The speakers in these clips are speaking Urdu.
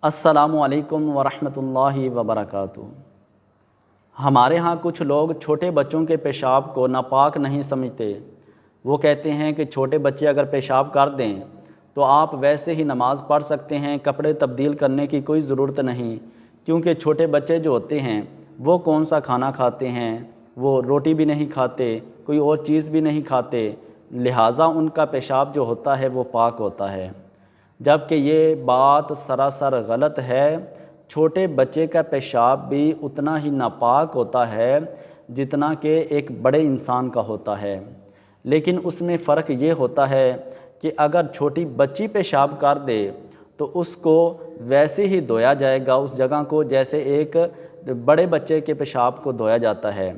السلام علیکم ورحمۃ اللہ وبرکاتہ۔ ہمارے ہاں کچھ لوگ چھوٹے بچوں کے پیشاب کو ناپاک نہیں سمجھتے۔ وہ کہتے ہیں کہ چھوٹے بچے اگر پیشاب کر دیں تو آپ ویسے ہی نماز پڑھ سکتے ہیں، کپڑے تبدیل کرنے کی کوئی ضرورت نہیں، کیونکہ چھوٹے بچے جو ہوتے ہیں وہ کون سا کھانا کھاتے ہیں، وہ روٹی بھی نہیں کھاتے، کوئی اور چیز بھی نہیں کھاتے، لہٰذا ان کا پیشاب جو ہوتا ہے وہ پاک ہوتا ہے، جبکہ یہ بات سراسر غلط ہے۔ چھوٹے بچے کا پیشاب بھی اتنا ہی ناپاک ہوتا ہے جتنا کہ ایک بڑے انسان کا ہوتا ہے، لیکن اس میں فرق یہ ہوتا ہے کہ اگر چھوٹی بچی پیشاب کر دے تو اس کو ویسے ہی دھویا جائے گا اس جگہ کو جیسے ایک بڑے بچے کے پیشاب کو دھویا جاتا ہے،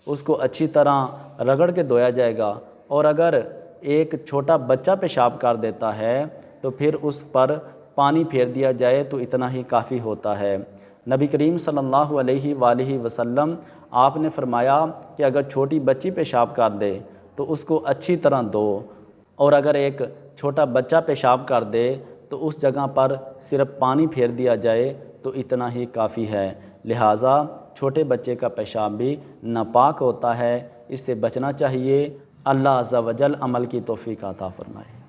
اس کو اچھی طرح رگڑ کے دھویا جائے گا۔ اور اگر ایک چھوٹا بچہ پیشاب کر دیتا ہے تو پھر اس پر پانی پھیر دیا جائے تو اتنا ہی کافی ہوتا ہے۔ نبی کریم صلی اللہ علیہ وآلہ وسلم آپ نے فرمایا کہ اگر چھوٹی بچی پیشاب کر دے تو اس کو اچھی طرح دھو، اور اگر ایک چھوٹا بچہ پیشاب کر دے تو اس جگہ پر صرف پانی پھیر دیا جائے تو اتنا ہی کافی ہے۔ لہٰذا چھوٹے بچے کا پیشاب بھی ناپاک ہوتا ہے، اس سے بچنا چاہیے۔ اللہ عز و جل عمل کی توفیق عطا فرمائے۔